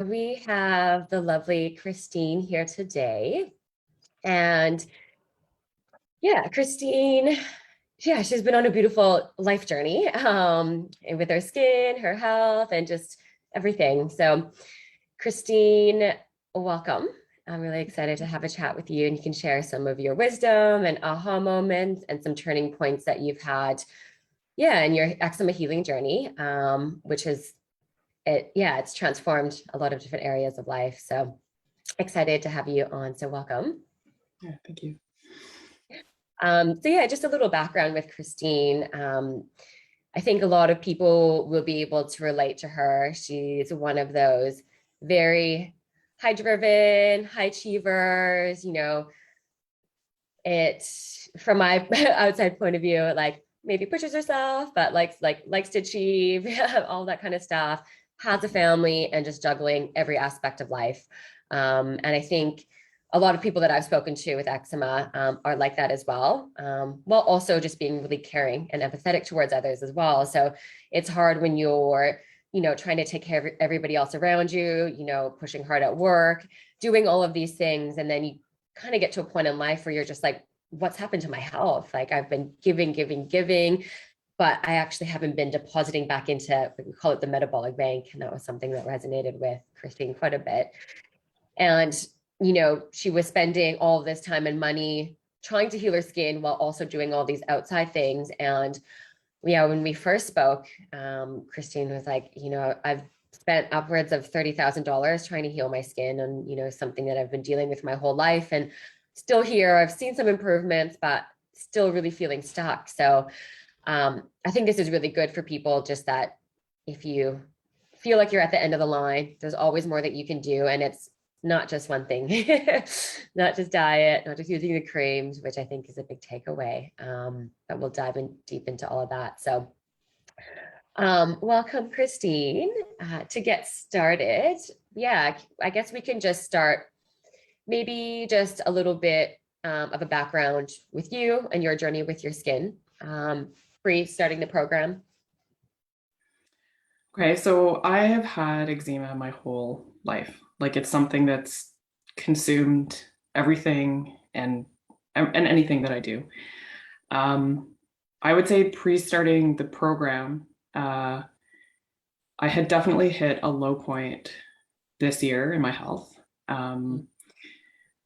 We have the lovely Kristine here today. And Kristine, she's been on a beautiful life journey and with her skin, her health, and just everything. So, Kristine, welcome. I'm really excited to have a chat with you, and you can share some of your wisdom and aha moments and some turning points that you've had, in your eczema healing journey, which is it's transformed a lot of different areas of life. So excited to have you on. So welcome. Yeah, thank you. Just a little background with Kristine. I think a lot of people will be able to relate to her. She's one of those very high driven, high achievers, it from my outside point of view, like maybe pushes herself, but likes to achieve all that kind of stuff, has a family, and just juggling every aspect of life. And I think a lot of people that I've spoken to with eczema are like that as well, while also just being really caring and empathetic towards others as well. So it's hard when you're, trying to take care of everybody else around you, pushing hard at work, doing all of these things. And then you kind of get to a point in life where you're just like, what's happened to my health? Like I've been giving, but I actually haven't been depositing back into, we call it the metabolic bank. And that was something that resonated with Kristine quite a bit. And, she was spending all this time and money trying to heal her skin while also doing all these outside things. And when we first spoke, Kristine was like, I've spent upwards of $30,000 trying to heal my skin, and, something that I've been dealing with my whole life, and still here. I've seen some improvements, but still really feeling stuck. So I think this is really good for people, just that if you feel like you're at the end of the line, there's always more that you can do. And it's not just one thing, not just diet, not just using the creams, which I think is a big takeaway. But we'll dive in deep into all of that. So welcome, Kristine. To get started, I guess we can just start maybe just a little bit of a background with you and your journey with your skin, pre starting the program. Okay, so I have had eczema my whole life. Like it's something that's consumed everything and anything that I do. I would say pre-starting the program, I had definitely hit a low point this year in my health. I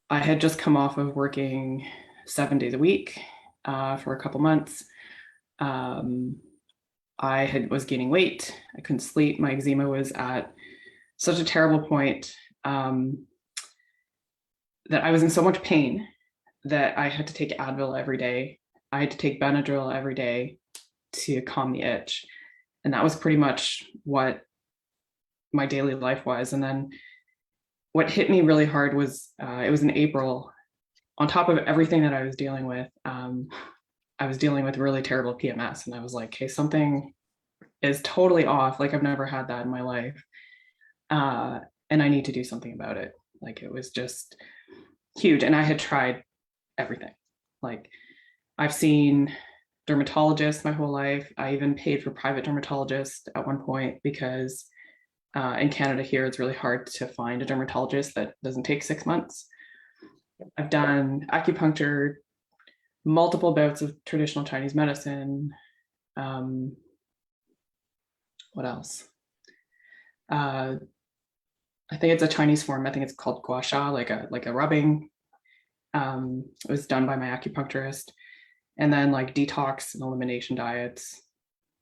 had just come off of working 7 days a week for a couple months. I was gaining weight. I couldn't sleep. My eczema was at such a terrible point that I was in so much pain that I had to take Advil every day. I had to take Benadryl every day to calm the itch. And that was pretty much what my daily life was. And then what hit me really hard was, it was in April. On top of everything that I was dealing with, I was dealing with really terrible PMS. And I was like, hey, something is totally off. Like I've never had that in my life. And I need to do something about it. Like it was just huge. And I had tried everything. Like I've seen dermatologists my whole life. I even paid for private dermatologists at one point because in Canada here, it's really hard to find a dermatologist that doesn't take 6 months. I've done acupuncture, multiple bouts of traditional Chinese medicine. What else? I think it's a Chinese form. I think it's called gua sha, like a rubbing. It was done by my acupuncturist. And then like detox and elimination diets.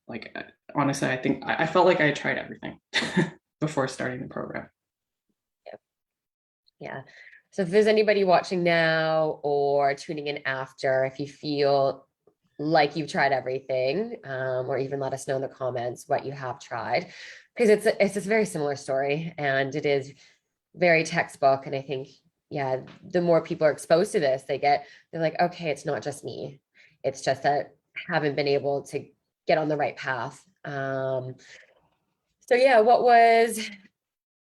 Like honestly, I felt like I had tried everything before starting the program. Yeah. So if there's anybody watching now or tuning in after, if you feel like you've tried everything, or even let us know in the comments what you have tried, because it's a very similar story and it is very textbook. And I think, the more people are exposed to this, they're like, okay, it's not just me. It's just that I haven't been able to get on the right path. And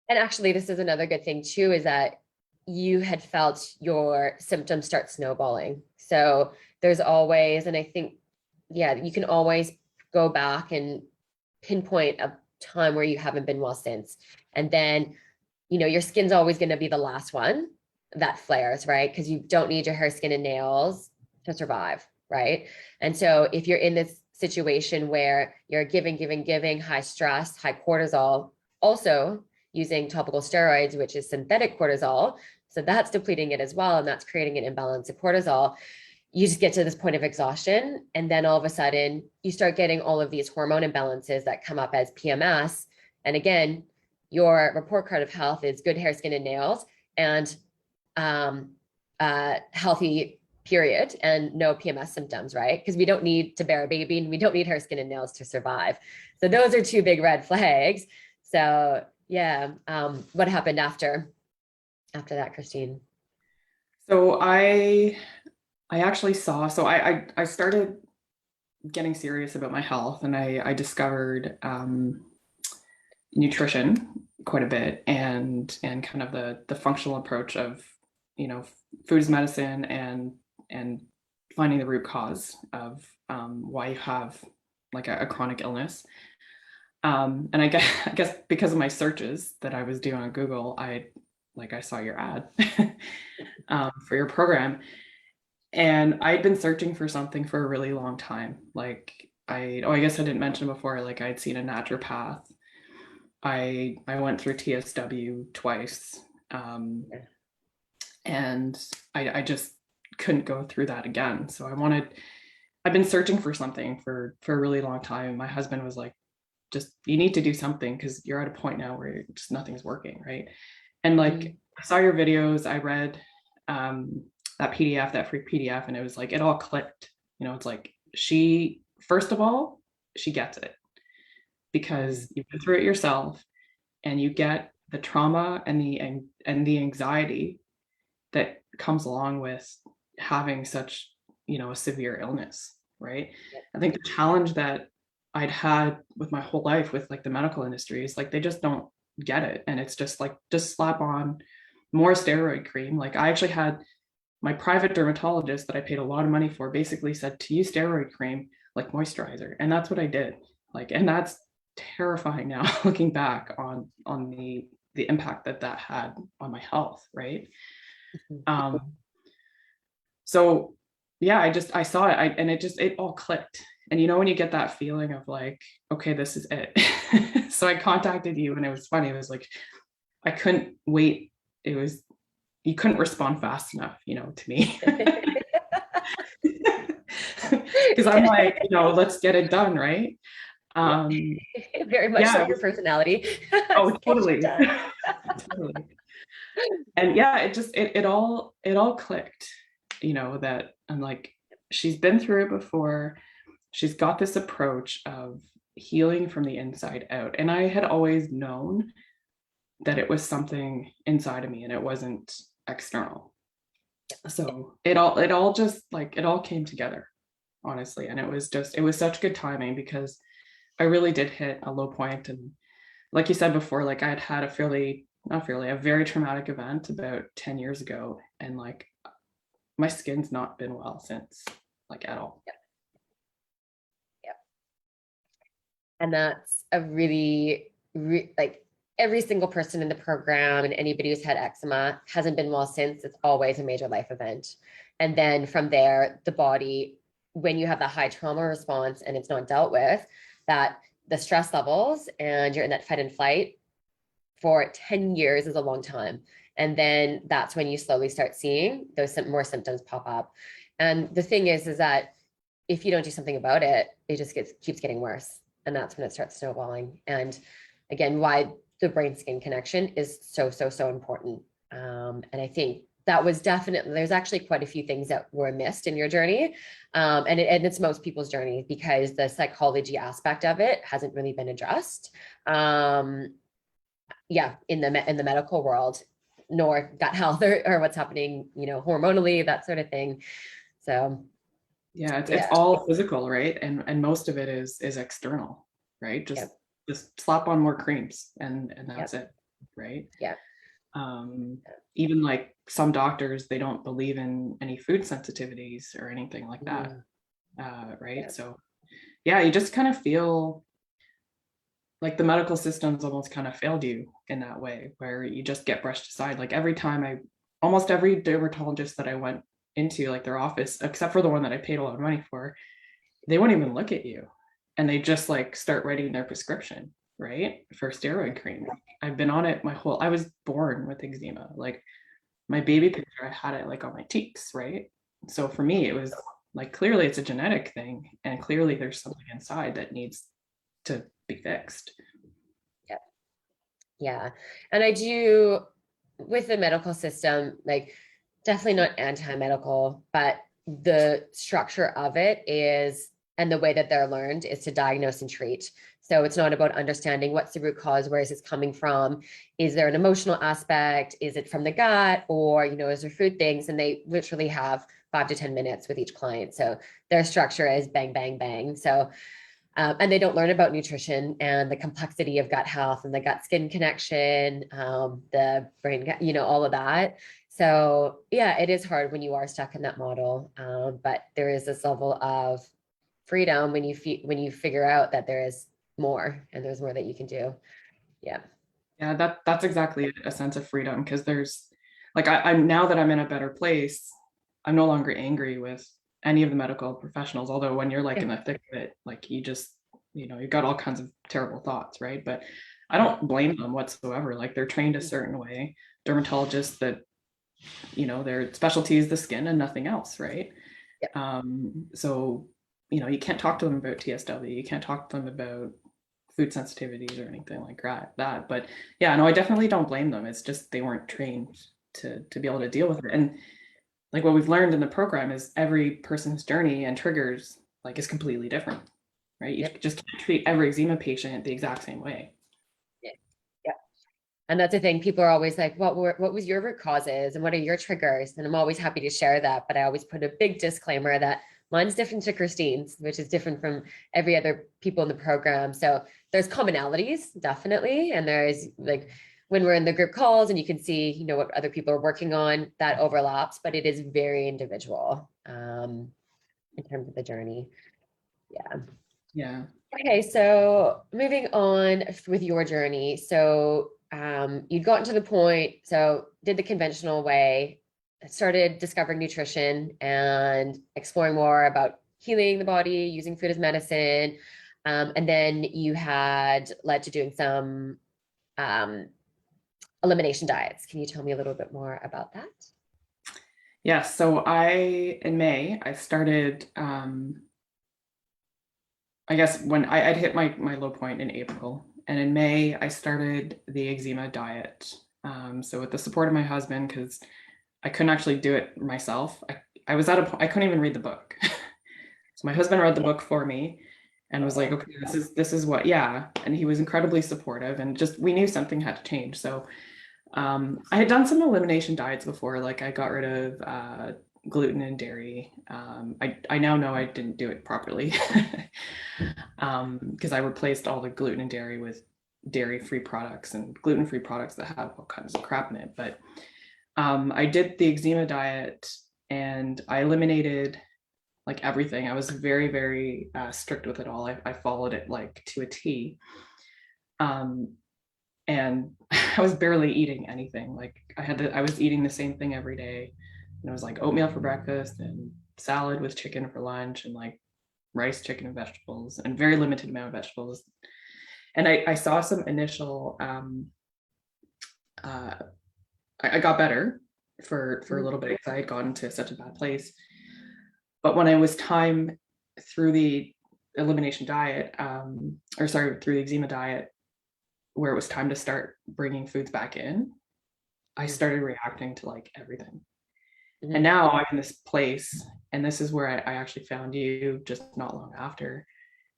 actually, this is another good thing too, is that you had felt your symptoms start snowballing. So there's always, and I think, you can always go back and pinpoint a time where you haven't been well since. And then your skin's always going to be the last one that flares, right? Because you don't need your hair, skin, and nails to survive, right? And so if you're in this situation where you're giving high stress, high cortisol, also using topical steroids, which is synthetic cortisol, so that's depleting it as well, and that's creating an imbalance of cortisol. You just get to this point of exhaustion, and then all of a sudden you start getting all of these hormone imbalances that come up as PMS. And again, your report card of health is good hair, skin, and nails, and healthy period, and no PMS symptoms, right? Because we don't need to bear a baby, and we don't need hair, skin, and nails to survive. So those are two big red flags. So yeah, what happened after that, Kristine? So I actually saw, so I started getting serious about my health, and I discovered nutrition quite a bit, and kind of the functional approach of, food as medicine, and finding the root cause of why you have like a chronic illness. And I guess because of my searches that I was doing on Google, I saw your ad for your program, and I'd been searching for something for a really long time. I guess I didn't mention before, like I'd seen a naturopath. I went through TSW twice, and I just couldn't go through that again. So I've been searching for something for a really long time. My husband was like, just, you need to do something, because you're at a point now where just nothing's working, right? And like, I saw your videos, I read that PDF, that free PDF, and it was like, it all clicked. It's like, first of all, she gets it, because you've been through it yourself, and you get the trauma and the anxiety that comes along with having such, a severe illness, right? I think the challenge that I'd had with my whole life with like the medical industry is like, they just don't get it. And it's just like, just slap on more steroid cream. Like, I actually had my private dermatologist that I paid a lot of money for basically said to use steroid cream like moisturizer. And that's what I did. Like, and that's terrifying now looking back on the impact that had on my health, right? So yeah, I saw it, and it all clicked. And when you get that feeling of like, okay, this is it. So I contacted you, and it was funny. It was like, I couldn't wait. You couldn't respond fast enough, to me. Because I'm like, let's get it done, right? Very much so your personality. Oh, totally. Totally. And yeah, it all clicked, that I'm like, she's been through it before. She's got this approach of healing from the inside out. And I had always known that it was something inside of me, and it wasn't external. So it all just like, it all came together, honestly. And it was such good timing, because I really did hit a low point. And like you said before, like I had a very traumatic event about 10 years ago. And like, my skin's not been well since, like, at all. Yeah. And that's a really, like, every single person in the program and anybody who's had eczema hasn't been well since. It's always a major life event. And then from there, the body, when you have that high trauma response and it's not dealt with, that the stress levels, and you're in that fight and flight for 10 years is a long time. And then that's when you slowly start seeing those more symptoms pop up. And the thing is that if you don't do something about it, it just keeps getting worse. And that's when it starts snowballing. And again, why the brain skin connection is so important. And I think that was definitely, there's actually quite a few things that were missed in your journey. And it's most people's journey, because the psychology aspect of it hasn't really been addressed. Yeah, in the medical world, nor gut health, or what's happening, hormonally, that sort of thing. So yeah, it's all physical, right? And most of it is external, right? Just slap on more creams, and that's it, right? Yeah. Even like some doctors, they don't believe in any food sensitivities or anything like that. Right. So yeah, you just kind of feel like the medical system's almost kind of failed you in that way, where you just get brushed aside. Like every time almost every dermatologist that I went into, like their office, except for the one that I paid a lot of money for, they won't even look at you. And they just like start writing their prescription, right? For steroid cream. I've been on it I was born with eczema. Like my baby picture, I had it like on my cheeks, right? So for me, it was like clearly it's a genetic thing, and clearly there's something inside that needs to be fixed. Yeah. Yeah. And I do, with the medical system, like definitely not anti-medical, but the structure of it is, and the way that they're learned is to diagnose and treat. So it's not about understanding what's the root cause, where is this coming from? Is there an emotional aspect? Is it from the gut? Or, is there food things? And they literally have 5 to 10 minutes with each client. So their structure is bang, bang, bang. So and they don't learn about nutrition and the complexity of gut health and the gut skin connection, the brain, all of that. So yeah, it is hard when you are stuck in that model. But there is this level of freedom when you figure out that there is more and there's more that you can do. Yeah. Yeah, that's exactly a sense of freedom, because there's like I'm now that I'm in a better place, I'm no longer angry with any of the medical professionals. Although when you're like in the thick of it, like you just, you've got all kinds of terrible thoughts, right? But I don't blame them whatsoever. Like they're trained a certain way. Dermatologists that, their specialty is the skin and nothing else, right? Yeah. So, you can't talk to them about TSW. You can't talk to them about food sensitivities or anything like that. But yeah, no, I definitely don't blame them. It's just they weren't trained to be able to deal with it. And like what we've learned in the program is every person's journey and triggers like is completely different, right? You Yep. just can't treat every eczema patient the exact same way. Yeah. Yeah. And that's the thing. People are always like, what was your root causes and what are your triggers? And I'm always happy to share that. But I always put a big disclaimer that mine's different to Kristine's, which is different from every other people in the program. So there's commonalities, definitely. And there's like when we're in the group calls and you can see, what other people are working on, that overlaps, but it is very individual in terms of the journey. Yeah. Yeah. Okay, so moving on with your journey. So you'd gotten to the point, so did the conventional way, started discovering nutrition and exploring more about healing the body, using food as medicine. And then you had led to doing some um, elimination diets. Can you tell me a little bit more about that? Yeah. So in May, I started, I guess when I'd hit my low point in April, and in May I started the eczema diet. So with the support of my husband, because I couldn't actually do it myself. I was at a point I couldn't even read the book. So my husband read the book for me and was like, okay, this is what, yeah. And he was incredibly supportive, and just we knew something had to change. So I had done some elimination diets before, like I got rid of gluten and dairy. I now know I didn't do it properly because I replaced all the gluten and dairy with dairy-free products and gluten-free products that have all kinds of crap in it. But I did the eczema diet and I eliminated like everything. I was very, very strict with it all. I followed it like to a T. And I was barely eating anything. Like I was eating the same thing every day. And it was like oatmeal for breakfast and salad with chicken for lunch and like rice, chicken, and vegetables, and very limited amount of vegetables. And I saw some initial, I got better for a little bit because I had gotten to such a bad place. But when it was time through the elimination diet, through the eczema diet, where it was time to start bringing foods back in, I started reacting to like everything. Mm-hmm. And now I'm in this place, and this is where I actually found you just not long after,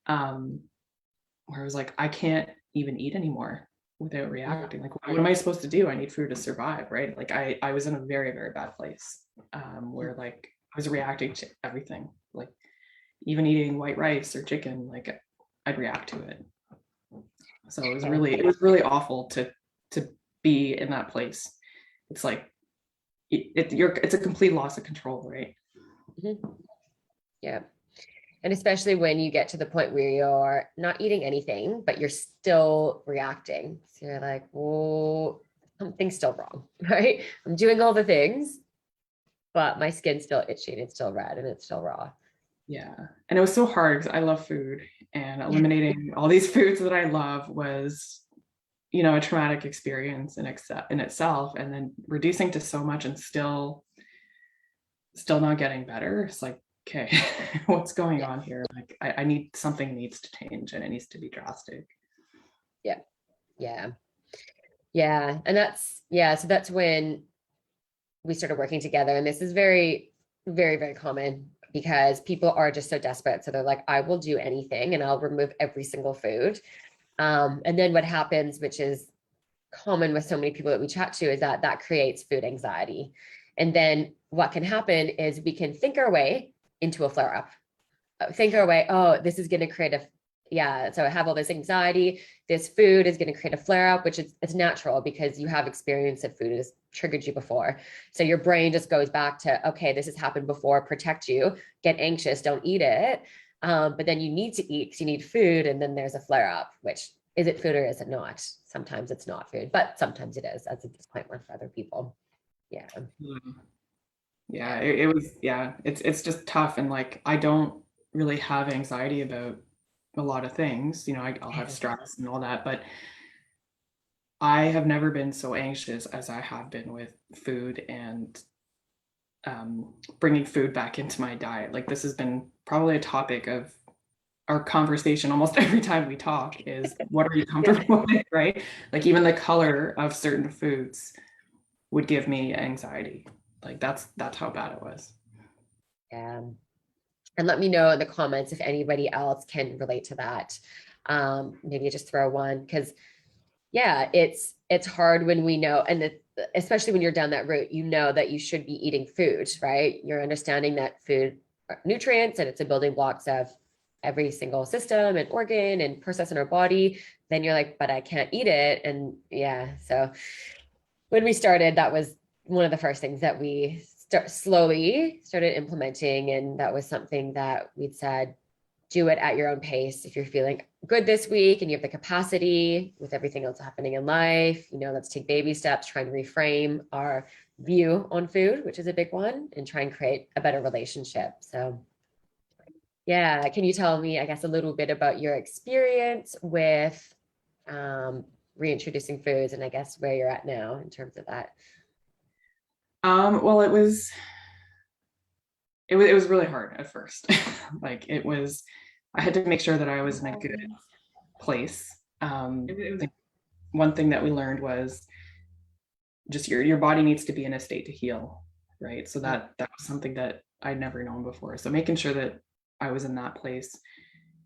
where I was like, I can't even eat anymore without reacting. Like, what am I supposed to do? I need food to survive, right? Like I was in a very, very bad place, where like I was reacting to everything, like even eating white rice or chicken, like I'd react to it. So it was really awful to be in that place. It's like it's a complete loss of control, right? Mm-hmm. Yeah. And especially when you get to the point where you're not eating anything, but you're still reacting. So you're like, well, something's still wrong, right? I'm doing all the things, but my skin's still itchy and it's still red and it's still raw. Yeah. And it was so hard because I love food, and Yeah. eliminating all these foods that I love was, you know, a traumatic experience in itself. And then reducing to so much and still not getting better. It's like, okay, what's going Yeah. on here? Like I need, something needs to change, and it needs to be drastic. Yeah. Yeah. Yeah. And that's, yeah. So that's when we started working together. And this is very, very, very common because people are just so desperate. So they're like, I will do anything and I'll remove every single food. And then what happens, which is common with so many people that we chat to, is that that creates food anxiety. And then what can happen is we can think our way into a flare up, think our way, oh, this is going to create a, yeah, so I have all this anxiety, this food is going to create a flare up, which is, it's natural because you have experience of food has triggered you before. So your brain just goes back to, okay, this has happened before, protect you, get anxious, don't eat it. But then you need to eat because you need food. And then there's a flare up, which is it food or is it not? Sometimes it's not food, but sometimes it is, as a disclaimer for other people. Yeah. Yeah, it was, yeah, it's just tough. And like, I don't really have anxiety about a lot of things, you know, I'll have Yeah. stress and all that, but I have never been so anxious as I have been with food, and bringing food back into my diet. Like, this has been probably a topic of our conversation almost every time we talk is, what are you Yeah. comfortable with, right? Like, even the color of certain foods would give me anxiety. Like, that's how bad it was. Yeah. And let me know in the comments if anybody else can relate to that. Maybe just throw one because yeah, it's hard when we know, and especially when you're down that route, you know that you should be eating food, right? You're understanding that food are nutrients and it's a building blocks of every single system and organ and process in our body. Then you're like, but I can't eat it. And yeah, so when we started, that was one of the first things that we slowly started implementing. And that was something that we'd said, do it at your own pace. If you're feeling good this week and you have the capacity with everything else happening in life, you know, let's take baby steps, try and reframe our view on food, which is a big one, and try and create a better relationship. So yeah, can you tell me, I guess, a little bit about your experience with reintroducing foods and I guess where you're at now in terms of that? Well, it was really hard at first. Like, I had to make sure that I was in a good place. I think one thing that we learned was just your body needs to be in a state to heal, right? So that was something that I'd never known before. So making sure that I was in that place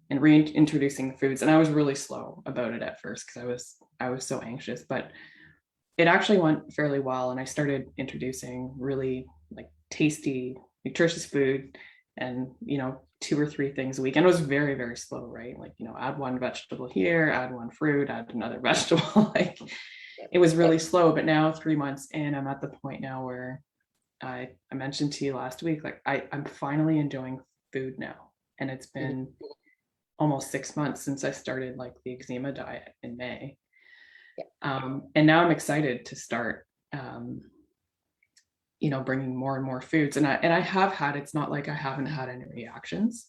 and reintroducing the foods. And I was really slow about it at first because I was so anxious, but it actually went fairly well. And I started introducing really like tasty, nutritious food, and, you know, 2 or 3 things a week. And it was very, very slow, right? Like, you know, add one vegetable here, add one fruit, add another vegetable. Like, it was really slow. But now, 3 months in, I'm at the point now where I mentioned to you last week, like, I'm finally enjoying food now. And it's been almost 6 months since I started like the eczema diet in May. And now I'm excited to start, you know, bringing more and more foods. And I have had, it's not like I haven't had any reactions,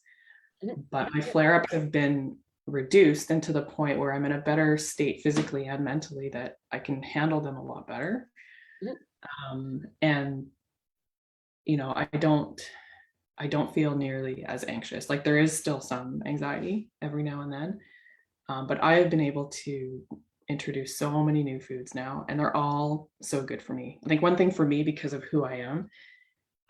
but my flare-ups have been reduced, and to the point where I'm in a better state physically and mentally that I can handle them a lot better. And you know, I don't feel nearly as anxious. Like, there is still some anxiety every now and then, but I have been able to introduce so many new foods now, and they're all so good for me. I think one thing for me, because of who I am,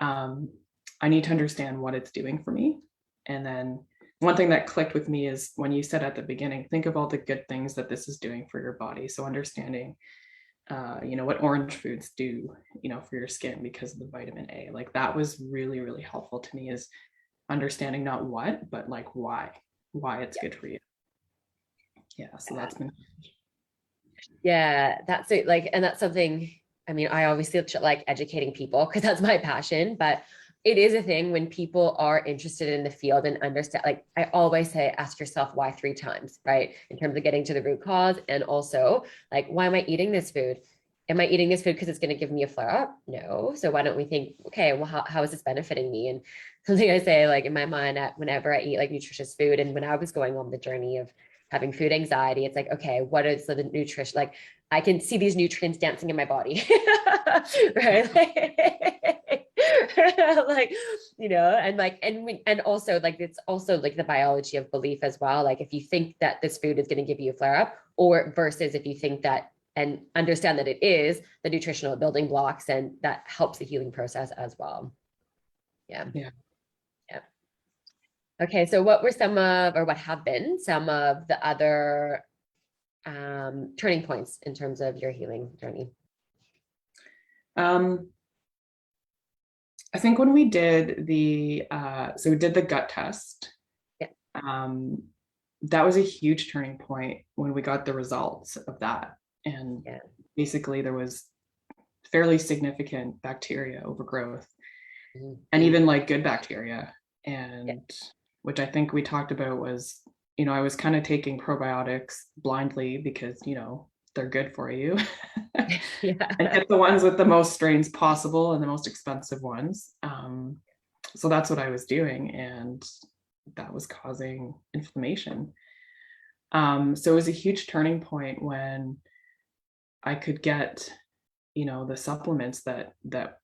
I need to understand what it's doing for me. And then one thing that clicked with me is when you said at the beginning, think of all the good things that this is doing for your body. So understanding, you know, what orange foods do, you know, for your skin because of the vitamin A. Like, that was really, really helpful to me, is understanding not what, but like why it's good for you. Yeah, so that's been. Yeah, that's it. Like, and that's something, I mean, I obviously like educating people because that's my passion, but it is a thing when people are interested in the field and understand, like I always say, ask yourself why 3 times, right? In terms of getting to the root cause. And also like, why am I eating this food? Am I eating this food because it's going to give me a flare up? No. So why don't we think, okay, well, how is this benefiting me? And something I say, like in my mind, whenever I eat like nutritious food, and when I was going on the journey of having food anxiety, it's like, okay, what is the nutrition? Like I can see these nutrients dancing in my body, right? Like, and like, and also like, it's also like the biology of belief as well. Like if you think that this food is going to give you a flare up, or versus if you think that and understand that it is the nutritional building blocks, and that helps the healing process as well. Yeah. Yeah. Yeah. Okay. So what were some of, or what have been some of the other turning points in terms of your healing journey? I think when we did so we did the gut test. Yeah. That was a huge turning point when we got the results of that. And Yeah. basically there was fairly significant bacteria overgrowth, Mm-hmm. and even like good bacteria. And Yeah. which I think we talked about was, I was kind of taking probiotics blindly because, they're good for you. Yeah. And get the ones with the most strains possible and the most expensive ones. So that's what I was doing, and that was causing inflammation. So it was a huge turning point when I could get, the supplements that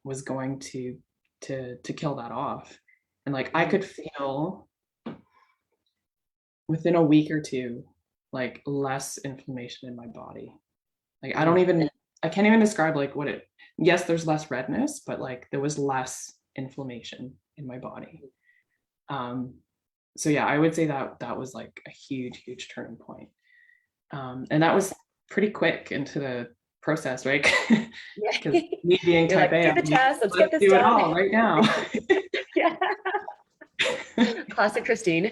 was going to kill that off. And like I could feel within a week or two, like less inflammation in my body. Like I can't even describe like yes, there's less redness, but like there was less inflammation in my body. So yeah, I would say that was like a huge, huge turning point. And that was pretty quick into the process, right? Because me being You're type like, A, do I'm the like, test, let's get let's this do it done. all right now. Yeah. Classic Kristine.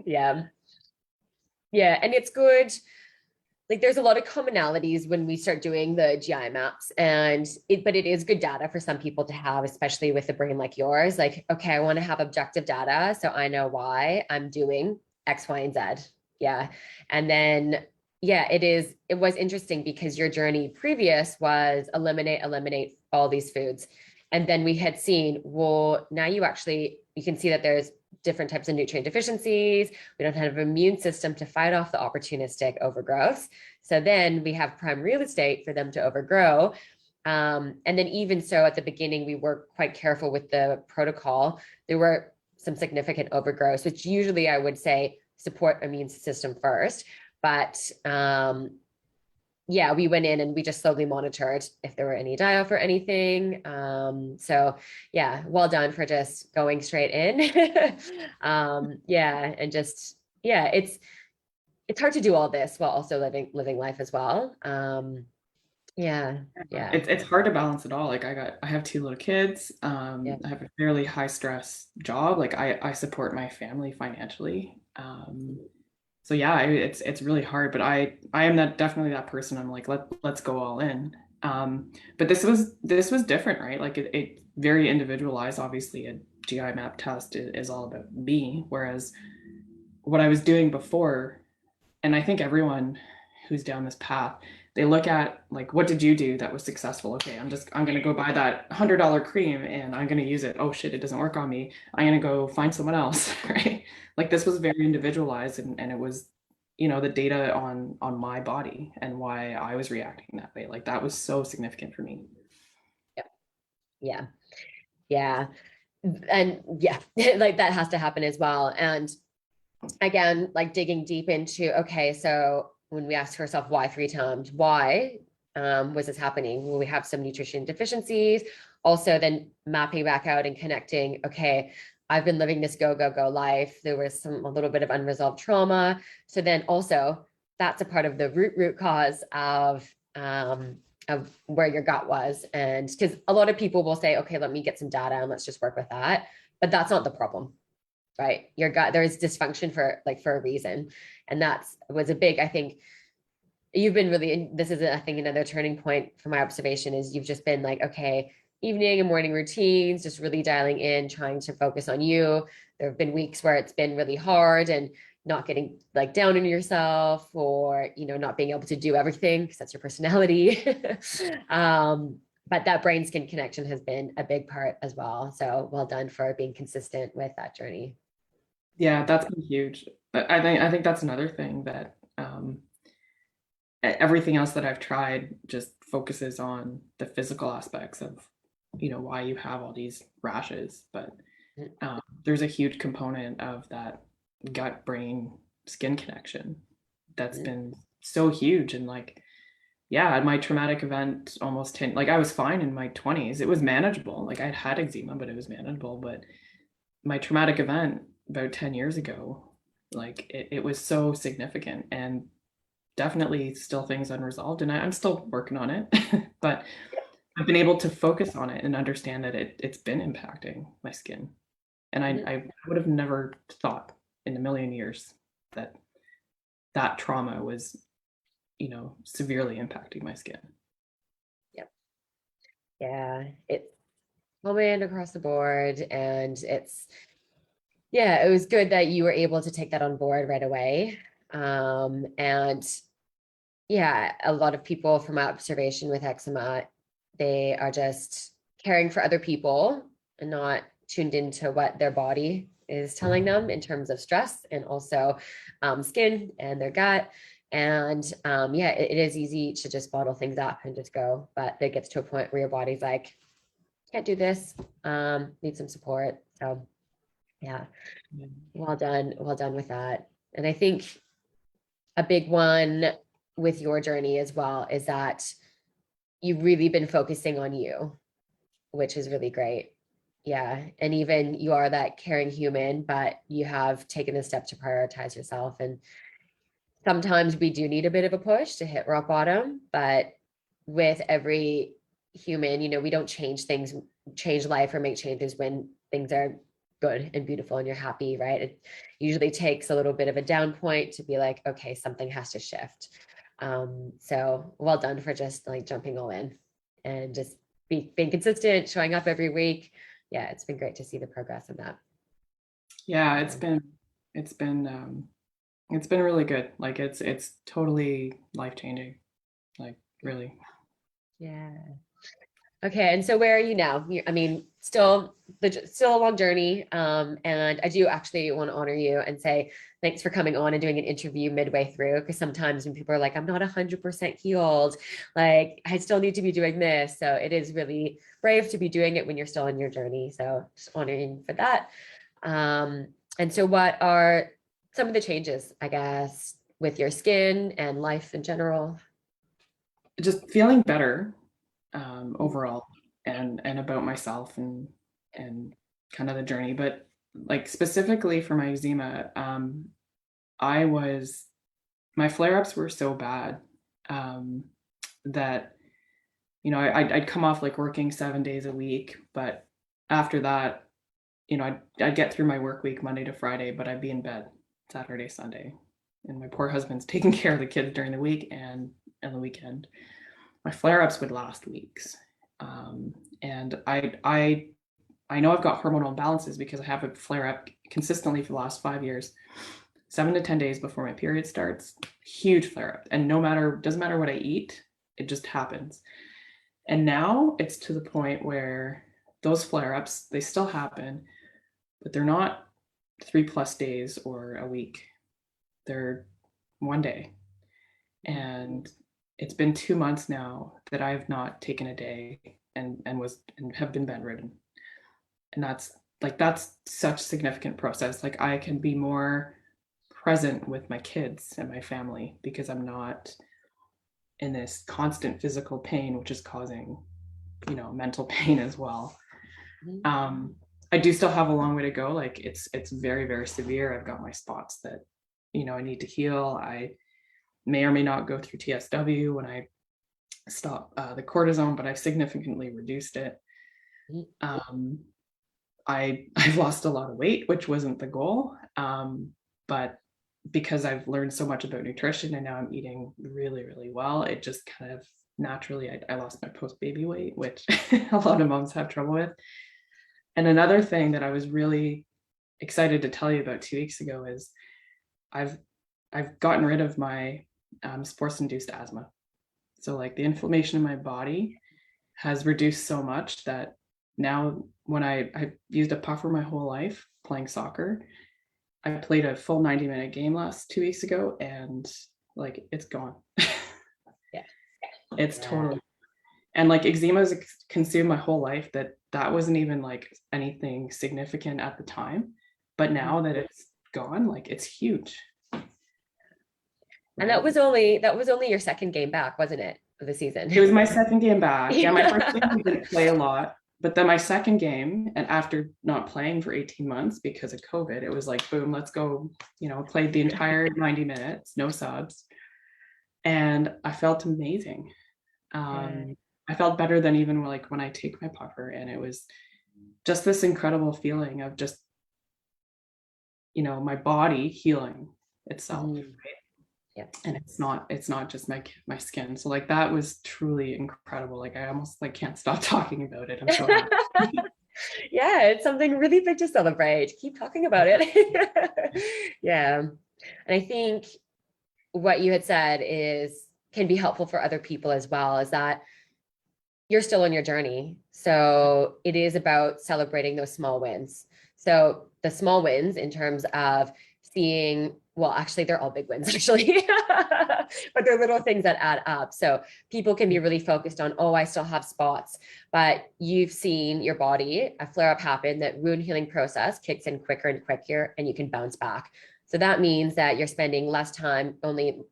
Yeah. Yeah. And it's good. Like there's a lot of commonalities when we start doing the GI maps, but it is good data for some people to have, especially with a brain like yours. Like, okay, I want to have objective data, so I know why I'm doing X, Y, and Z. Yeah. And then, yeah, it was interesting because your journey previous was eliminate all these foods. And then we had seen, well, now you can see that there's different types of nutrient deficiencies. We don't have an immune system to fight off the opportunistic overgrowths. So then we have prime real estate for them to overgrow. And then even so, at the beginning, we were quite careful with the protocol. There were some significant overgrowths, which usually I would say support immune system first. But yeah, we went in and we just slowly monitored if there were any die-off or anything. So yeah, well done for just going straight in. Yeah, and just, yeah, it's hard to do all this while also living life as well. Yeah, yeah, It's hard to balance it all. Like I have 2 little kids. yeah, I have a fairly high stress job. Like I support my family financially. So yeah, it's really hard, but I am definitely that person. I'm like, let's go all in. But this was different, right? Like it very individualized. Obviously, a GI map test is all about me, whereas what I was doing before, and I think everyone who's down this path, they look at like, what did you do that was successful? Okay, I'm gonna go buy that $100 cream and I'm gonna use it. Oh shit, it doesn't work on me. I'm gonna go find someone else, right? Like this was very individualized, and it was, the data on my body and why I was reacting that way. Like that was so significant for me. yeah, yeah, yeah. And yeah, like that has to happen as well. And again, like digging deep into, okay, so when we ask ourselves why 3 times, why was this happening? Well, we have some nutrition deficiencies. Also, then mapping back out and connecting, okay, I've been living this go life. There was a little bit of unresolved trauma. So then also that's a part of the root cause of where your gut was. And because a lot of people will say, okay, let me get some data and let's just work with that. But that's not the problem, right? Your gut, there is dysfunction for a reason. And was a big, I think you've been really, this is, I think, another turning point from my observation is you've just been like, okay, evening and morning routines, just really dialing in, trying to focus on you. There have been weeks where it's been really hard and not getting like down on yourself, or, not being able to do everything because that's your personality. But that brain skin connection has been a big part as well. So well done for being consistent with that journey. Yeah, that's been huge. But I think that's another thing that everything else that I've tried just focuses on the physical aspects of, why you have all these rashes. But there's a huge component of that gut brain skin connection that's been so huge. And like, yeah, at my traumatic event almost 10, like I was fine in my 20s. It was manageable. Like I'd had eczema, but it was manageable. But my traumatic event about 10 years ago, like it was so significant, and definitely still things unresolved. And I'm still working on it, but I've been able to focus on it and understand that it's been impacting my skin. And I would have never thought in a million years that that trauma was, severely impacting my skin. Yep. Yeah, it's common across the board, and it was good that you were able to take that on board right away. And yeah, a lot of people from my observation with eczema, they are just caring for other people and not tuned into what their body is telling them in terms of stress, and also skin and their gut. And it is easy to just bottle things up and just go, but it gets to a point where your body's like, can't do this, need some support. So yeah, well done with that. And I think a big one with your journey as well is that you've really been focusing on you, which is really great. Yeah. And even you are that caring human, but you have taken a step to prioritize yourself. And sometimes we do need a bit of a push to hit rock bottom, but with every human, we don't change life or make changes when things are good and beautiful and you're happy, right? It usually takes a little bit of a down point to be like, okay, something has to shift. So well done for just like jumping all in and just being consistent, showing up every week. Yeah, it's been great to see the progress in that. Yeah, it's been it's been really good. Like it's totally life-changing. Like really. Yeah. Okay, and so where are you now? I mean, still a long journey. And I do actually want to honor you and say thanks for coming on and doing an interview midway through. Because sometimes when people are like, I'm not 100% healed, like I still need to be doing this. So it is really brave to be doing it when you're still in your journey. So just honoring for that. And so what are some of the changes, I guess, with your skin and life in general? Just feeling better overall, and about myself, and kind of the journey. But like specifically for my eczema, I was my flare-ups were so bad that I'd come off like working 7 days a week, but after that, I'd get through my work week Monday to Friday, but I'd be in bed Saturday, Sunday, and my poor husband's taking care of the kids during the week and the weekend. My flare-ups would last weeks, and I know I've got hormonal imbalances because I have a flare-up consistently for the last 5 years, 7 to 10 days before my period starts. Huge flare-up, and doesn't matter what I eat, it just happens. And now it's to the point where those flare-ups, they still happen, but they're not 3+ days or a week. They're one day. And it's been 2 months now that I've not taken a day and have been bedridden. And that's such a significant process. Like I can be more present with my kids and my family because I'm not in this constant physical pain, which is causing, mental pain as well. I do still have a long way to go. Like it's very, very severe. I've got my spots that, I need to heal. I may or may not go through TSW when I stop the cortisone, but I've significantly reduced it. I've lost a lot of weight, which wasn't the goal, but because I've learned so much about nutrition and now I'm eating really, really well, it just kind of naturally I lost my post-baby weight, which a lot of moms have trouble with. And another thing that I was really excited to tell you about 2 weeks ago is I've gotten rid of my sports-induced asthma. So like the inflammation in my body has reduced so much that now when I used a puffer my whole life playing soccer, I played a full 90-minute game last 2 weeks ago, and like it's gone. Yeah. It's Yeah. totally, and like eczema's consumed my whole life, that wasn't even like anything significant at the time, but now that it's gone, like it's huge. And Right? that was only your second game back, wasn't it, of the season? It was my second game back. Yeah, my first game we Yeah. didn't play a lot, but then my second game, and after not playing for 18 months because of COVID, it was like, boom, let's go, played the entire 90 minutes, no subs. And I felt amazing. Yeah. I felt better than even like when I take my puffer, and it was just this incredible feeling of just, my body healing itself. Mhm. Yeah. And it's not just my skin. So like that was truly incredible. Like I almost like can't stop talking about it. I'm so happy. Yeah, it's something really big to celebrate. Keep talking about it. Yeah. And I think what you had said is can be helpful for other people as well, is that you're still on your journey. So it is about celebrating those small wins. So the small wins in terms of seeing, well, actually, they're all big wins, actually, but they're little things that add up. So people can be really focused on, oh, I still have spots, but you've seen your body, a flare up happen, that wound healing process kicks in quicker and quicker, and you can bounce back. So that means that you're spending less time, only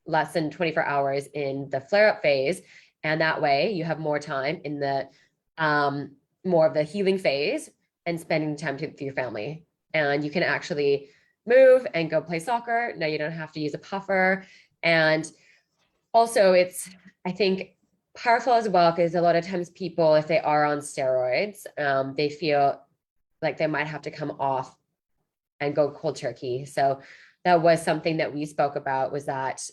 less than 24 hours in the flare up phase, and that way you have more time in the more of the healing phase and spending time with your family. And you can actually move and go play soccer. Now you don't have to use a puffer. And also it's, I think, powerful as well, because a lot of times people, if they are on steroids, they feel like they might have to come off and go cold turkey. So that was something that we spoke about, was that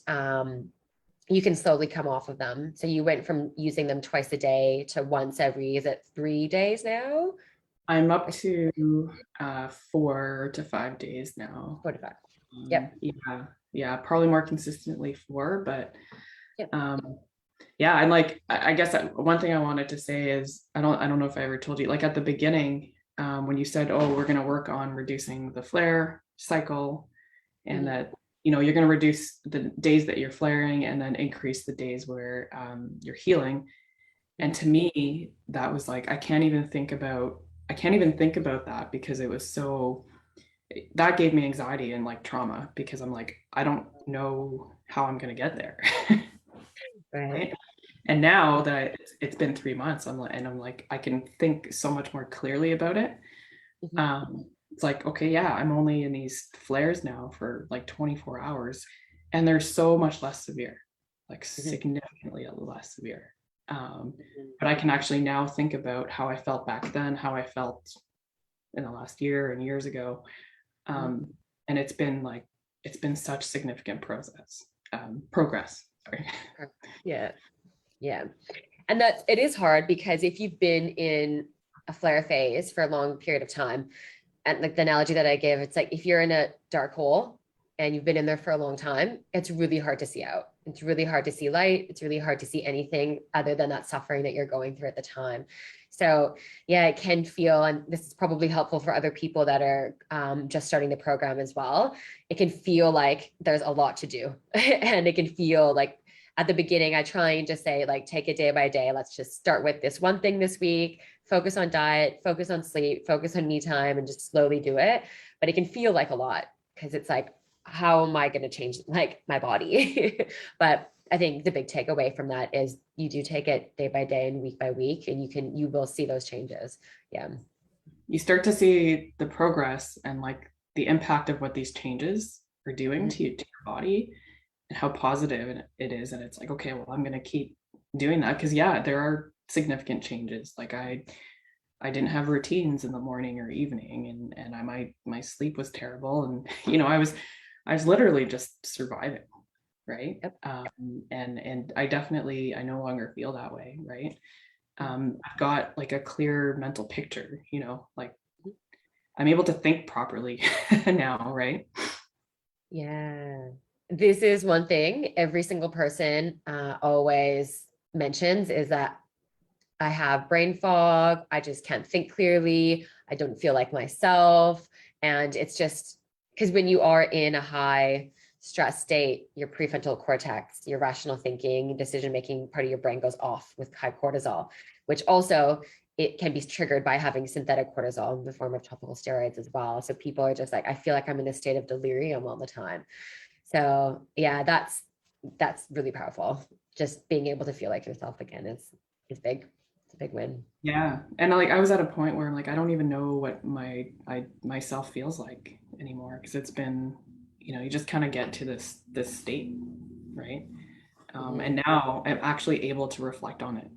you can slowly come off of them. So you went from using them twice a day to once every, is it 3 days now? I'm up to 4 to 5 days now. 45. Yep. Yeah, probably more consistently 4, but Yep. yeah, and like I guess one thing I wanted to say is I don't know if I ever told you, like at the beginning, when you said, oh, we're going to work on reducing the flare cycle, and that you're going to reduce the days that you're flaring and then increase the days where you're healing. And to me, that was like, I can't even think about that, because it was so, that gave me anxiety and like trauma, because I'm like, I don't know how I'm going to get there. Right. And now that it's been 3 months, I'm like, I can think so much more clearly about it. It's like, okay, yeah, I'm only in these flares now for like 24 hours, and they're so much less severe, like significantly less severe. But I can actually now think about how I felt back then, how I felt in the last year and years ago. And it's been such significant progress. Sorry. Yeah. Yeah. And that it is hard, because if you've been in a flare phase for a long period of time, and like the analogy that I give, it's like if you're in a dark hole and you've been in there for a long time, it's really hard to see out. It's really hard to see light. It's really hard to see anything other than that suffering that you're going through at the time. So yeah, it can feel, and this is probably helpful for other people that are just starting the program as well. It can feel like there's a lot to do, and it can feel like at the beginning, I try and just say, like, take it day by day. Let's just start with this one thing this week, focus on diet, focus on sleep, focus on me time, and just slowly do it. But it can feel like a lot, because it's like, how am I going to change like my body? But I think the big takeaway from that is you do take it day by day and week by week, and you will see those changes. Yeah. You start to see the progress and like the impact of what these changes are doing to your body, and how positive it is. And it's like, okay, well, I'm going to keep doing that, because yeah, there are significant changes. Like I didn't have routines in the morning or evening, and my sleep was terrible, and I was literally just surviving. right? Yep. And I no longer feel that way, right? I've got like a clear mental picture, like I'm able to think properly now, right? Yeah. This is one thing every single person always mentions is that I have brain fog. I just can't think clearly. I don't feel like myself. And it's just because when you are in a high stress state, your prefrontal cortex, your rational thinking, decision making part of your brain goes off with high cortisol, which also it can be triggered by having synthetic cortisol in the form of topical steroids as well. So people are just like, I feel like I'm in a state of delirium all the time. So yeah, that's really powerful. Just being able to feel like yourself again is big. It's a big win. Yeah. And like I was at a point where I'm like, I don't even know what myself feels like anymore because it's been, you just kind of get to this state, right? Mhm. And now I'm actually able to reflect on it.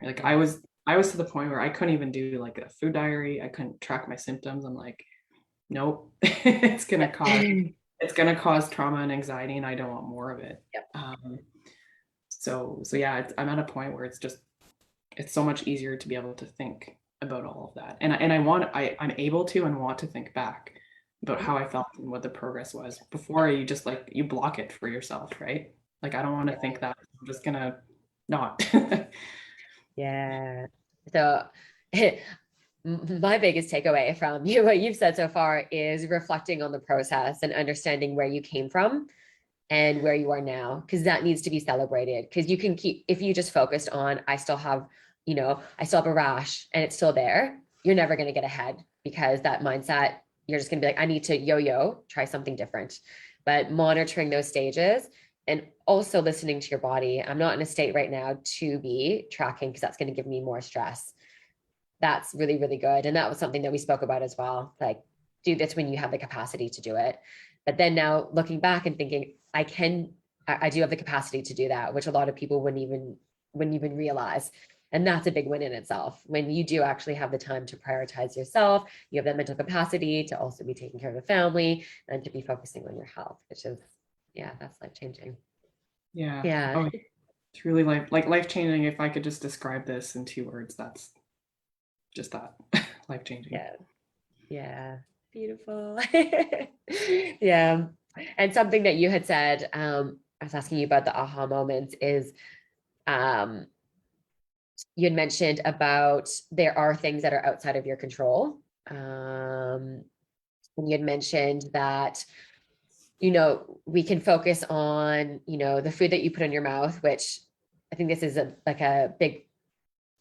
Like I was to the point where I couldn't even do like a food diary. I couldn't track my symptoms. I'm like, nope, Yep. it's gonna cause trauma and anxiety, and I don't want more of it. Yep. So yeah, I'm at a point where it's so much easier to be able to think about all of that, and I'm able to and want to think back about how I felt and what the progress was. Before you just like you block it for yourself, right? Like I don't want to think that. I'm just gonna not. Yeah. So my biggest takeaway from you, what you've said so far is reflecting on the process and understanding where you came from and where you are now, because that needs to be celebrated. Because you can keep, if you just focused on, I still have, I still have a rash and it's still there, you're never going to get ahead because that mindset, you're just going to be like, I need to yo yo, try something different. But monitoring those stages and also listening to your body. I'm not in a state right now to be tracking because that's going to give me more stress. That's really, really good. And that was something that we spoke about as well. Like, do this when you have the capacity to do it. But then now looking back and thinking, I do have the capacity to do that, which a lot of people wouldn't even realize. And that's a big win in itself. When you do actually have the time to prioritize yourself, you have that mental capacity to also be taking care of the family and to be focusing on your health, which is, yeah, that's life changing. Yeah. Yeah. Oh, it's really life changing. If I could just describe this in 2 words, that's just that. Life changing. Yeah. Yeah, beautiful. Yeah. And something that you had said, I was asking you about the aha moments is um, you had mentioned about there are things that are outside of your control. And you had mentioned that, we can focus on, the food that you put in your mouth, which I think this is like a big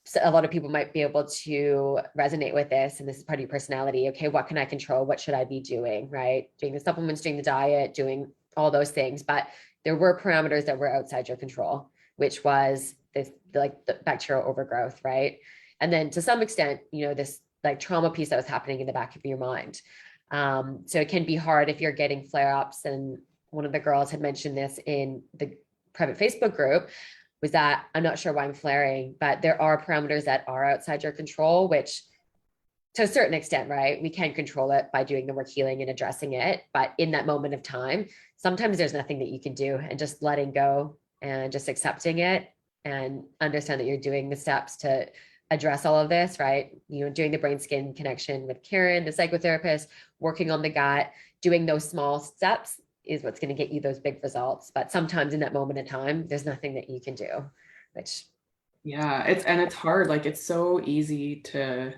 so a lot of people might be able to resonate with this, and this is part of your personality. Okay, what can I control? What should I be doing? Right, doing the supplements, doing the diet, doing all those things. But there were parameters that were outside your control, which was this like the bacterial overgrowth, right? And then to some extent, this like trauma piece that was happening in the back of your mind. So it can be hard if you're getting flare-ups. And one of the girls had mentioned this in the private Facebook group was that I'm not sure why I'm flaring, but there are parameters that are outside your control, which to a certain extent, right? We can control it by doing the work healing and addressing it. But in that moment of time, sometimes there's nothing that you can do and just letting go and just accepting it and understand that you're doing the steps to address all of this, right? Doing the brain skin connection with Karen, the psychotherapist, working on the gut, doing those small steps is what's going to get you those big results. But sometimes in that moment of time, there's nothing that you can do, which Yeah, it's hard. Like it's so easy to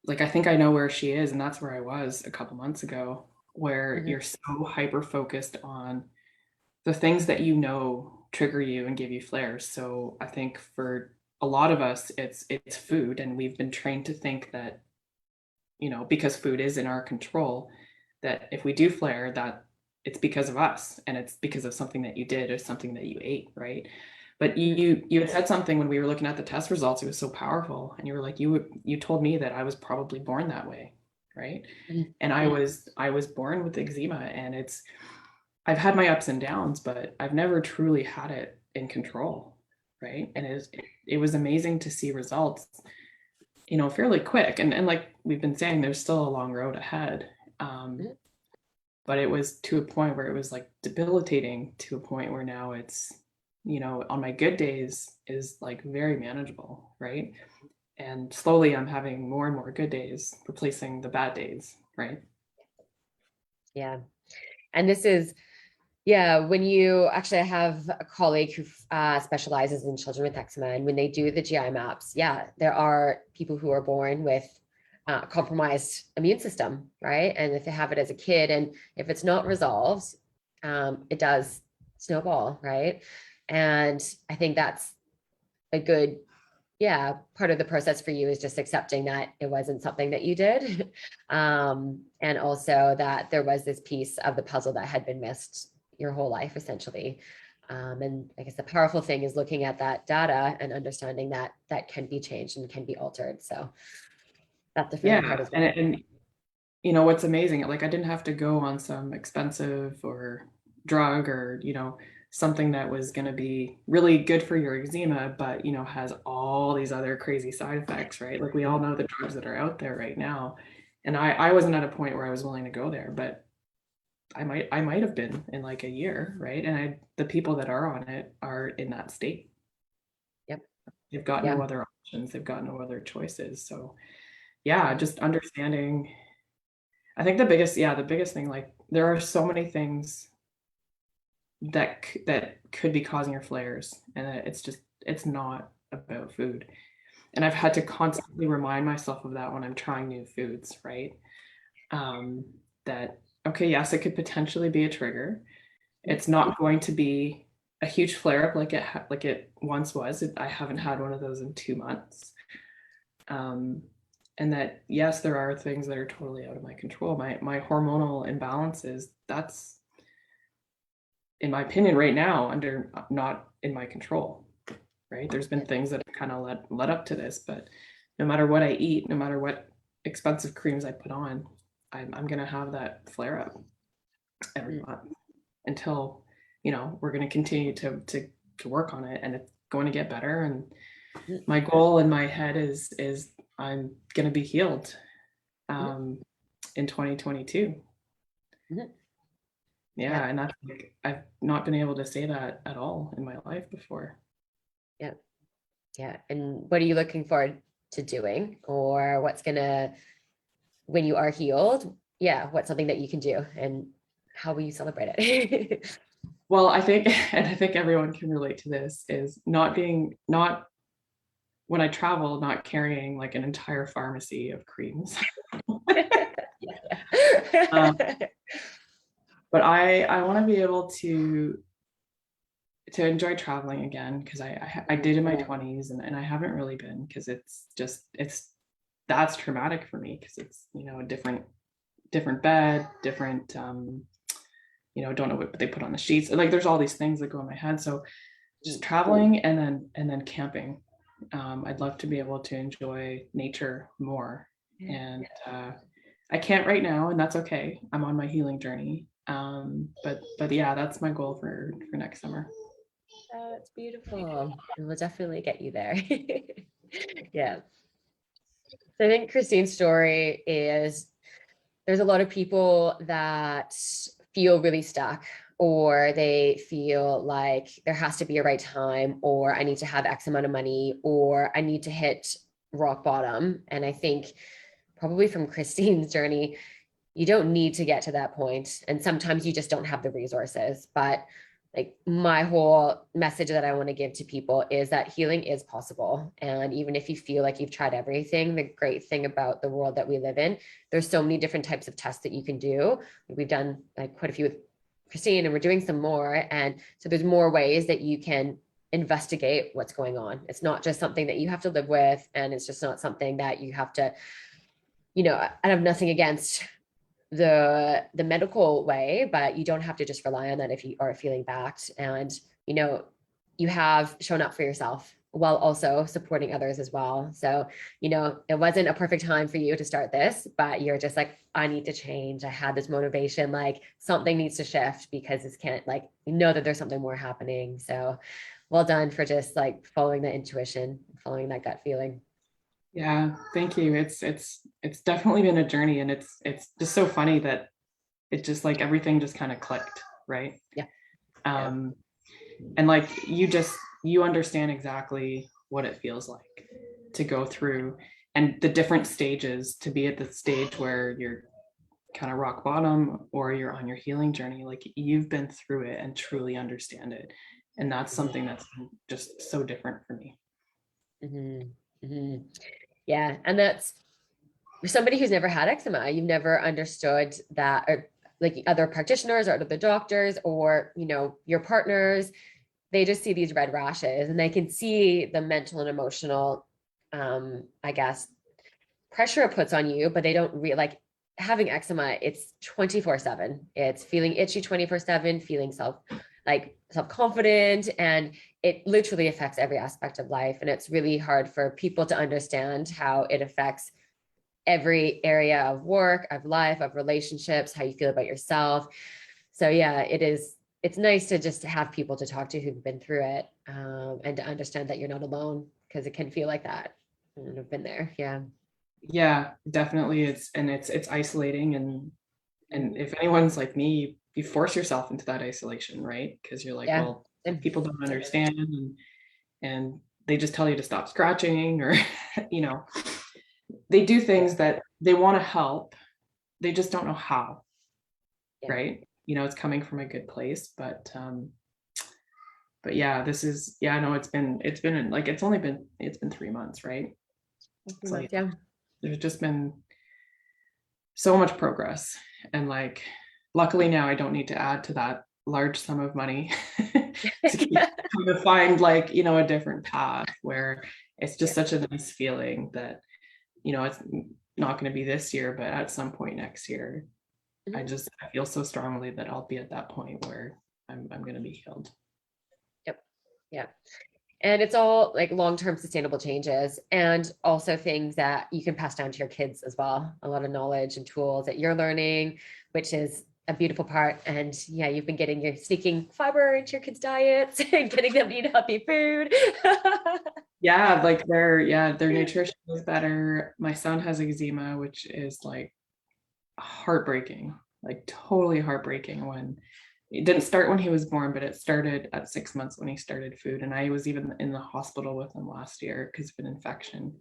like I think I know where she is, and that's where I was a couple months ago, where Mhm. you're so hyper focused on the things that trigger you and give you flares. So I think for a lot of us, it's food, and we've been trained to think that, because food is in our control, that if we do flare, that it's because of us and it's because of something that you did or something that you ate, right? But you had said something when we were looking at the test results. It was so powerful, and you were like, you told me that I was probably born that way, right? Mhm. And I was born with eczema, and I've had my ups and downs, but I've never truly had it in control, right? And it was amazing to see results, fairly quick. And like we've been saying, there's still a long road ahead. Um, but it was to a point where it was like debilitating, to a point where now it's, on my good days is like very manageable, right? And slowly I'm having more and more good days replacing the bad days, right? Yeah. And this is, yeah, when you actually, I have a colleague who specializes in children with eczema, and when they do the GI maps, yeah, there are people who are born with compromised immune system, right? And if they have it as a kid, and if it's not resolved, it does snowball, right? And I think that's a good, yeah, part of the process for you is just accepting that it wasn't something that you did. And also that there was this piece of the puzzle that had been missed your whole life, essentially. And I guess the powerful thing is looking at that data and understanding that that can be changed and can be altered. So that's the fun part Yeah. as And, well. and what's amazing, like I didn't have to go on some expensive or drug or, something that was going to be really good for your eczema, but, has all these other crazy side effects, right? Like we all know the drugs that are out there right now. And I wasn't at a point where I was willing to go there, but I might have been in like a year, right? And the people that are on it are in that state. Yep. They've got no Yeah. other options. They've got no other choices. So yeah, just understanding. I think the biggest thing, like there are so many things that could be causing your flares, and it's not about food. And I've had to constantly remind myself of that when I'm trying new foods, right? Um, that okay, yes, it could potentially be a trigger. It's not going to be a huge flare up like it once was. I haven't had one of those in 2 months. Um, and that yes, there are things that are totally out of my control. My hormonal imbalances, that's in my opinion right now under not in my control. Right? There's been things that have kind of led up to this, but no matter what I eat, no matter what expensive creams I put on, I'm gonna have that flare up every Mm. month until we're going to continue to work on it, and it's going to get better. And Mm. my goal in my head is I'm going to be healed Mm. in 2022. Mm. Yeah, Yeah. and that's like I've not been able to say that at all in my life before. Yeah. Yeah. And what are you looking forward to doing, or what's gonna, when you are healed, yeah, what's something that you can do, and how will you celebrate it? Well, I think and I think everyone can relate to this, is not when I travel, not carrying like an entire pharmacy of creams. um, but I want to be able to enjoy traveling again, because I did in my 20s, and I haven't really been, because it's that's traumatic for me, because it's a different bed, different don't know what they put on the sheets, like there's all these things that go in my head. So just traveling, and then camping. I'd love to be able to enjoy nature more, and I can't right now, and that's okay. I'm on my healing journey. But yeah, that's my goal for next summer. Oh, it's beautiful. And we'll definitely get you there. Yeah. So I think Kristine's story is, there's a lot of people that feel really stuck, or they feel like there has to be a right time, or I need to have X amount of money, or I need to hit rock bottom. And I think probably from Kristine's journey, you don't need to get to that point. And sometimes you just don't have the resources. But like my whole message that I want to give to people is that healing is possible. And even if you feel like you've tried everything, the great thing about the world that we live in, there's so many different types of tests that you can do. We've done like quite a few with Kristine, and we're doing some more. And so there's more ways that you can investigate what's going on. It's not just something that you have to live with, and it's just not something that you have to, I have nothing against the medical way, but you don't have to just rely on that if you are feeling backed. And you have shown up for yourself while also supporting others as well. So it wasn't a perfect time for you to start this, but you're just like, I need to change. I had this motivation, like something needs to shift, because this can't, like, that there's something more happening. So well done for just like following that intuition, following that gut feeling. Yeah, thank you. It's definitely been a journey, and it's just so funny that it just like everything just kind of clicked, right? Yeah. Yeah. Um, and like you understand exactly what it feels like to go through and the different stages, to be at the stage where you're kind of rock bottom or you're on your healing journey. Like you've been through it and truly understand it. And that's something that's just so different for me. Mm-hmm. Mm-hmm. Yeah. And that's for somebody who's never had eczema, you've never understood that, or like other practitioners or other doctors or, your partners, they just see these red rashes and they can see the mental and emotional, I guess, pressure it puts on you, but they don't like having eczema. It's 24/7. It's feeling itchy 24/7, feeling self-confident, and it literally affects every aspect of life. And it's really hard for people to understand how it affects every area of work, of life, of relationships, how you feel about yourself. So yeah, it's nice to just have people to talk to who've been through it, and to understand that you're not alone, because it can feel like that. And I've been there. Yeah. Yeah, definitely. It's isolating, and if anyone's like me, you force yourself into that isolation, right? Because you're like, Yeah. well, people don't understand, and they just tell you to stop scratching, or you know, they do things that they want to help, they just don't know how, Yeah. right? It's coming from a good place, but yeah, this is, yeah, no, it's been like, it's been 3 months, right? It's like Yeah. there's just been so much progress, and like luckily now I don't need to add to that large sum of money to keep trying to find, like, a different path where it's just Yeah. such a nice feeling that it's not going to be this year, but at some point next year, Mhm. I feel so strongly that I'll be at that point where I'm going to be healed. Yep. Yeah. And it's all like long-term sustainable changes, and also things that you can pass down to your kids as well. A lot of knowledge and tools that you're learning, which is a beautiful part. And yeah, you've been your sneaking fiber into your kids' diets and getting them to eat healthy food. Yeah, like their nutrition is better. My son has eczema, which is like heartbreaking, like totally heartbreaking. When it didn't start when he was born, but it started at 6 months when he started food. And I was even in the hospital with him last year because of an infection.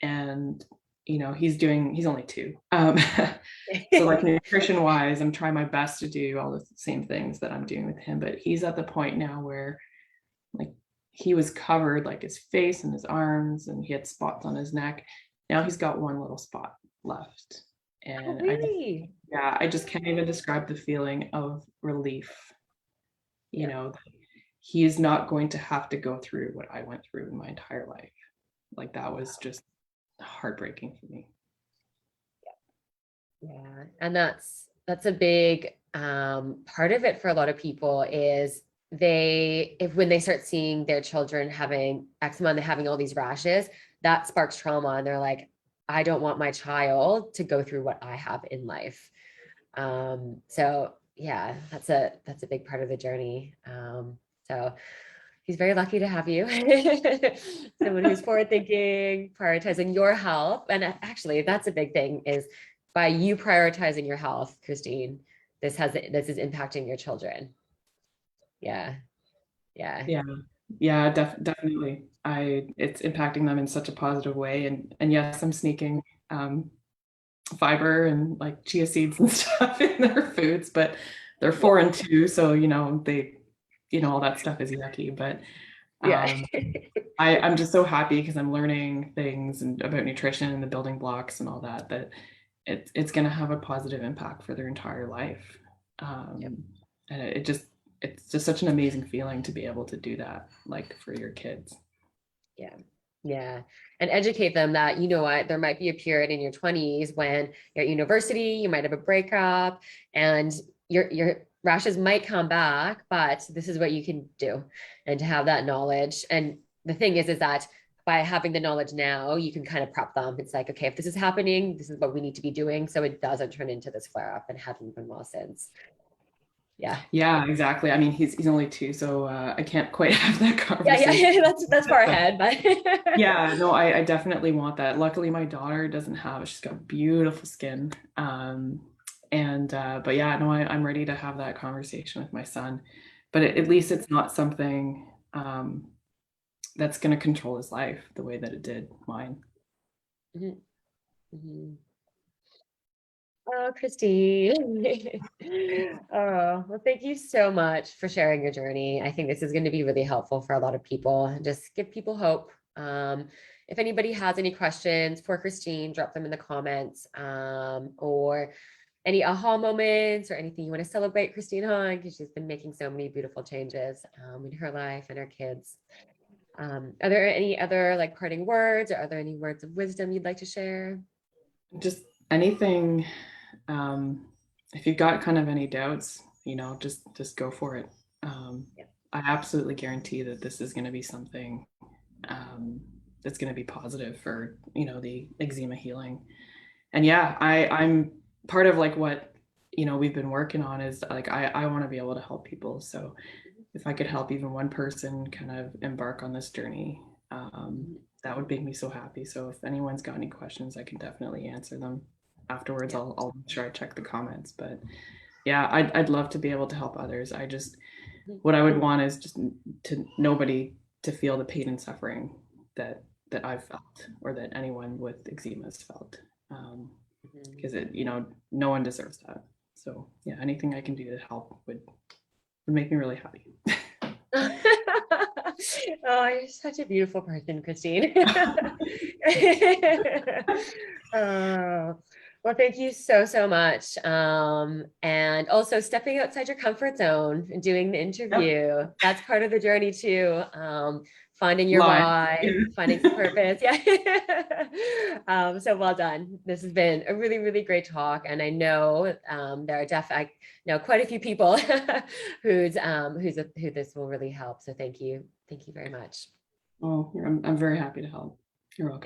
And he's only 2. So like nutrition wise, I'm trying my best to do all the same things that I'm doing with him, but he's at the point now where, like, he was covered, like his face and his arms, and he had spots on his neck. Now he's got one little spot left. Oh, And really? I just can't even describe the feeling of relief. You Yeah. know, he is not going to have to go through what I went through in my entire life. Like, that was just heartbreaking for me. Yeah. And that's a big part of it for a lot of people is when they start seeing their children having eczema and they're having all these rashes, that sparks trauma, and they're like, I don't want my child to go through what I have in life. So yeah, that's a big part of the journey. So he's very lucky to have you. Someone who's forward thinking, prioritizing your health. And actually, that's a big thing, is by you prioritizing your health, Kristine, this is impacting your children. Yeah. Yeah. Yeah, yeah, definitely. It's impacting them in such a positive way, and yes, I'm sneaking um, fiber and like chia seeds and stuff in their foods, but they're Yeah. 4 and 2, so all that stuff is yucky. But Yeah. um, I'm just so happy because I'm learning things and about nutrition and the building blocks and all that, that it's going to have a positive impact for their entire life. Yep. And it's just such an amazing feeling to be able to do that, like, for your kids. Yeah. Yeah. And educate them that, you know what, there might be a period in your 20s when you're at university, you might have a breakup, and your rashes might come back, but this is what you can do. And to have that knowledge. And the thing is that by having the knowledge now, you can kind of prep them. It's like, okay, if this is happening, this is what we need to be doing, so it doesn't turn into this flare up, and hasn't been well since. Yeah. Yeah, exactly. I mean, he's only 2, so I can't quite have that Yeah. conversation. Yeah. That's far ahead, but Yeah, no, I definitely want that. Luckily, my daughter doesn't have it. She's got beautiful skin. And but yeah, no, I'm ready to have that conversation with my son. But at least it's not something that's going to control his life the way that it did mine. Mhm. Mhm. Oh, Kristine. Oh, well, thank you so much for sharing your journey. I think this is going to be really helpful for a lot of people and just give people hope. If anybody has any questions for Kristine, drop them in the comments, or any aha moments or anything you want to celebrate Kristine on, because she's been making so many beautiful changes in her life and her kids. Are there any other like parting words, or are there any words of wisdom you'd like to share? Just anything, um, if you've got kind of any doubts, just go for it. Yeah. I absolutely guarantee that this is going to be something um, that's going to be positive for the eczema healing. And yeah, I'm part of like what we've been working on is like I want to be able to help people. So if I could help even one person kind of embark on this journey, Mhm. that would make me so happy. So if anyone's got any questions, I can definitely answer them afterwards. Yeah. I'll make sure I check the comments. But yeah, I'd love to be able to help others. I just Mhm. what I would want is just to nobody to feel the pain and suffering that I've felt or that anyone with eczema has felt. Mhm. Because no one deserves that. So yeah, anything I can do to help would make me really happy. Oh, you're such a beautiful person, Kristine. Oh, well, thank you so, so much. And also stepping outside your comfort zone and doing the Yep. interview. That's part of the journey too. Finding your Lie. why, finding some purpose. Yeah. So well done. This has been a really, really great talk. And I know there are definitely quite a few people who this will really help. So thank you. Thank you very much. Oh, I'm very happy to help. You're welcome.